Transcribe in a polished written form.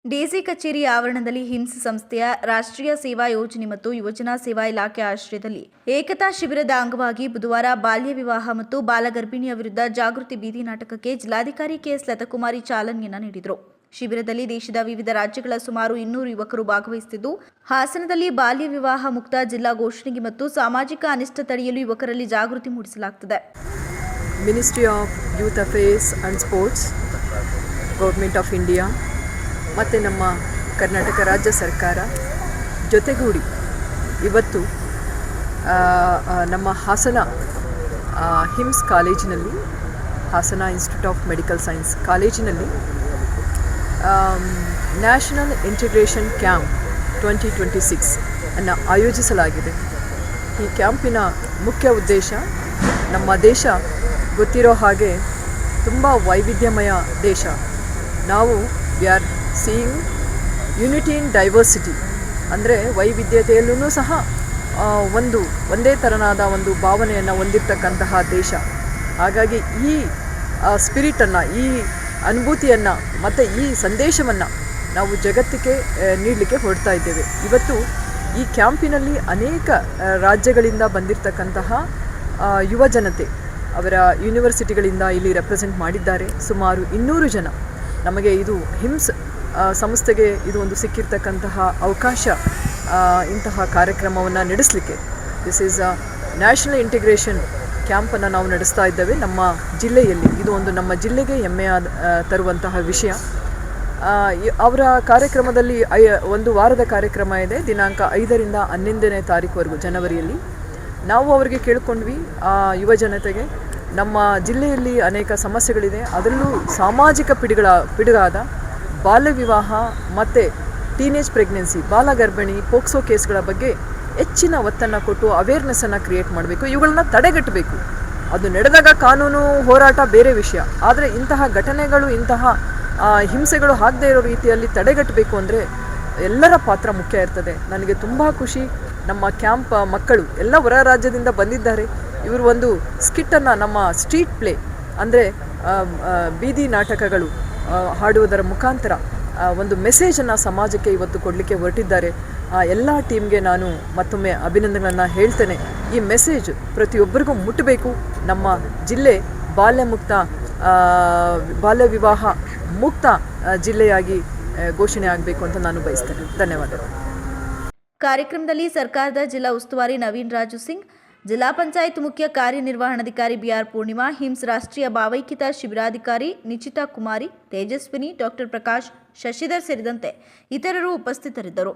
DC ಕಚೇರಿ ಆವರಣದಲ್ಲಿ hymns ಸಂಸ್ಥೆಯ ರಾಷ್ಟ್ರೀಯ ಸೇವಾ ಯೋಜನೆ ಮತ್ತು ಯುವಜನ ಸೇವಾ ಇಲಾಖೆ ಆಶ್ರಯದಲ್ಲಿ ಏಕತಾ ಶಿಬಿರದ ಅಂಗವಾಗಿ ಬುಧವಾರ ಬಾಲ್ಯ ವಿವಾಹ ಮತ್ತು ಬಾಲಗರ್ಭಿಣಿಯ ವಿರುದ್ಧ ಜಾಗೃತಿ ಬೀದಿ ನಾಟಕಕ್ಕೆ ಜಿಲ್ಲಾಧಿಕಾರಿ ಕೆಎಸ್ ಲತಾಕುಮಾರಿ ಚಾಲನೆಯನ್ನು ನೀಡಿದರು. ಶಿಬಿರದಲ್ಲಿ ದೇಶದ ವಿವಿಧ ರಾಜ್ಯಗಳ ಸುಮಾರು 200 ಯುವಕರು ಭಾಗವಹಿಸುತ್ತಿದ್ದು, ಹಾಸನದಲ್ಲಿ ಬಾಲ್ಯ ವಿವಾಹ ಮುಕ್ತ ಜಿಲ್ಲಾ ಘೋಷಣೆಗೆ ಮತ್ತು ಸಾಮಾಜಿಕ ಅನಿಷ್ಟ ತಡೆಯಲು ಯುವಕರಲ್ಲಿ ಜಾಗೃತಿ ಮೂಡಿಸಲಾಗುತ್ತದೆ. Ministry of youth affairs and sports, government of India ಮತ್ತು ನಮ್ಮ ಕರ್ನಾಟಕ ರಾಜ್ಯ ಸರ್ಕಾರ ಜೊತೆಗೂಡಿ ಇವತ್ತು ನಮ್ಮ ಹಾಸನ ಹಿಮ್ಸ್ ಕಾಲೇಜಿನಲ್ಲಿ, Hassan institute of medical science ಕಾಲೇಜಿನಲ್ಲಿ ನ್ಯಾಷನಲ್ ಇಂಟಿಗ್ರೇಷನ್ ಕ್ಯಾಂಪ್ 2026 ಅನ್ನು ಆಯೋಜಿಸಲಾಗಿದೆ. ಈ ಕ್ಯಾಂಪಿನ ಮುಖ್ಯ ಉದ್ದೇಶ, ನಮ್ಮ ದೇಶ ಗೊತ್ತಿರೋ ಹಾಗೆ ತುಂಬ ವೈವಿಧ್ಯಮಯ ದೇಶ. ನಾವು we are seeing unity in diversity, ಅಂದರೆ ವೈವಿಧ್ಯತೆಯಲ್ಲೂ ಸಹ ಒಂದೇ ಥರನಾದ ಒಂದು ಭಾವನೆಯನ್ನು ಹೊಂದಿರತಕ್ಕಂತಹ ದೇಶ. ಹಾಗಾಗಿ ಈ ಸ್ಪಿರಿಟನ್ನು, ಈ ಅನುಭೂತಿಯನ್ನು ಮತ್ತು ಈ ಸಂದೇಶವನ್ನು ನಾವು ಜಗತ್ತಿಗೆ ನೀಡಲಿಕ್ಕೆ ಹೊರಡ್ತಾ ಇದ್ದೇವೆ. ಇವತ್ತು ಈ ಕ್ಯಾಂಪಿನಲ್ಲಿ ಅನೇಕ ರಾಜ್ಯಗಳಿಂದ ಬಂದಿರತಕ್ಕಂತಹ ಯುವ ಜನತೆ ಅವರ ಯೂನಿವರ್ಸಿಟಿಗಳಿಂದ ಇಲ್ಲಿ ರೆಪ್ರೆಸೆಂಟ್ ಮಾಡಿದ್ದಾರೆ. ಸುಮಾರು 200 ಜನ. ನಮಗೆ ಇದು ಹಿಮ್ಸ್ ಸಂಸ್ಥೆಗೆ ಇದು ಒಂದು ಸಿಕ್ಕಿರ್ತಕ್ಕಂತಹ ಅವಕಾಶ, ಇಂತಹ ಕಾರ್ಯಕ್ರಮವನ್ನು ನಡೆಸಲಿಕ್ಕೆ. This is a national integration ಕ್ಯಾಂಪನ್ನು ನಾವು ನಡೆಸ್ತಾ ಇದ್ದೇವೆ ನಮ್ಮ ಜಿಲ್ಲೆಯಲ್ಲಿ. ಇದು ಒಂದು ನಮ್ಮ ಜಿಲ್ಲೆಗೆ ಹೆಮ್ಮೆಯ ತರುವಂತಹ ವಿಷಯ. ಅವರ ಕಾರ್ಯಕ್ರಮದಲ್ಲಿ ಒಂದು ವಾರದ ಕಾರ್ಯಕ್ರಮ ಇದೆ. ದಿನಾಂಕ 5ರಿಂದ 11ನೇ ತಾರೀಕುವರೆಗೂ ಜನವರಿಯಲ್ಲಿ ನಾವು ಅವರಿಗೆ ಕೇಳಿಕೊಂಡ್ವಿ, ಯುವ ಜನತೆಗೆ ನಮ್ಮ ಜಿಲ್ಲೆಯಲ್ಲಿ ಅನೇಕ ಸಮಸ್ಯೆಗಳಿದೆ, ಅದರಲ್ಲೂ ಸಾಮಾಜಿಕ ಪಿಡುಗಾದ ಬಾಲ್ಯ ವಿವಾಹ ಮತ್ತು ಟೀನೇಜ್ ಪ್ರೆಗ್ನೆನ್ಸಿ, ಬಾಲಗರ್ಭಿಣಿ, ಪೋಕ್ಸೋ ಕೇಸ್ಗಳ ಬಗ್ಗೆ ಹೆಚ್ಚಿನ ಒತ್ತನ್ನು ಕೊಟ್ಟು ಅವೇರ್ನೆಸ್ಸನ್ನು ಕ್ರಿಯೇಟ್ ಮಾಡಬೇಕು. ಇವುಗಳನ್ನ ತಡೆಗಟ್ಟಬೇಕು. ಅದು ನಡೆದಾಗ ಕಾನೂನು ಹೋರಾಟ ಬೇರೆ ವಿಷಯ, ಆದರೆ ಇಂತಹ ಘಟನೆಗಳು, ಇಂತಹ ಹಿಂಸೆಗಳು ಆಗದೇ ಇರೋ ರೀತಿಯಲ್ಲಿ ತಡೆಗಟ್ಟಬೇಕು ಅಂದರೆ ಎಲ್ಲರ ಪಾತ್ರ ಮುಖ್ಯ ಇರ್ತದೆ. ನನಗೆ ತುಂಬ ಖುಷಿ, ನಮ್ಮ ಕ್ಯಾಂಪ್ ಮಕ್ಕಳು ಎಲ್ಲ ಹೊರ ರಾಜ್ಯದಿಂದ ಬಂದಿದ್ದಾರೆ. ಇವರು ಒಂದು ಸ್ಕಿಟ್ಟನ್ನು, ನಮ್ಮ ಸ್ಟ್ರೀಟ್ ಪ್ಲೇ ಅಂದರೆ ಬೀದಿ ನಾಟಕಗಳು ಹಾಡುವುದರ ಮುಖಾಂತರ ಒಂದು ಮೆಸೇಜನ್ನು ಸಮಾಜಕ್ಕೆ ಇವತ್ತು ಕೊಡಲಿಕ್ಕೆ ಹೊರಟಿದ್ದಾರೆ. ಎಲ್ಲ ಟೀಮ್ಗೆ ನಾನು ಮತ್ತೊಮ್ಮೆ ಅಭಿನಂದನೆಗಳನ್ನು ಹೇಳ್ತೇನೆ. ಈ ಮೆಸೇಜ್ ಪ್ರತಿಯೊಬ್ಬರಿಗೂ ಮುಟ್ಟಬೇಕು. ನಮ್ಮ ಜಿಲ್ಲೆ ಬಾಲ್ಯ ವಿವಾಹ ಮುಕ್ತ ಜಿಲ್ಲೆಯಾಗಿ ಘೋಷಣೆ ಆಗಬೇಕು ಅಂತ ನಾನು ಬಯಸ್ತೇನೆ. ಧನ್ಯವಾದಗಳು. ಕಾರ್ಯಕ್ರಮದಲ್ಲಿ ಸರ್ಕಾರದ ಜಿಲ್ಲಾ ಉಸ್ತುವಾರಿ ನವೀನ್ ರಾಜು ಸಿಂಗ್, ಜಿಲ್ಲಾ ಪಂಚಾಯತ್ ಮುಖ್ಯ ಕಾರ್ಯನಿರ್ವಹಣಾಧಿಕಾರಿ ಬಿಆರ್ ಪೂರ್ಣಿಮಾ, ಹಿಮ್ಸ್ ರಾಷ್ಟ್ರೀಯ ಭಾವೈಕ್ಯತಾ ಶಿಬಿರಾಧಿಕಾರಿ ನಿಚಿತಾ ಕುಮಾರಿ, ತೇಜಸ್ವಿನಿ, ಡಾಕ್ಟರ್ ಪ್ರಕಾಶ್, ಶಶಿಧರ್ ಸೇರಿದಂತೆ ಇತರರು ಉಪಸ್ಥಿತರಿದ್ದರು.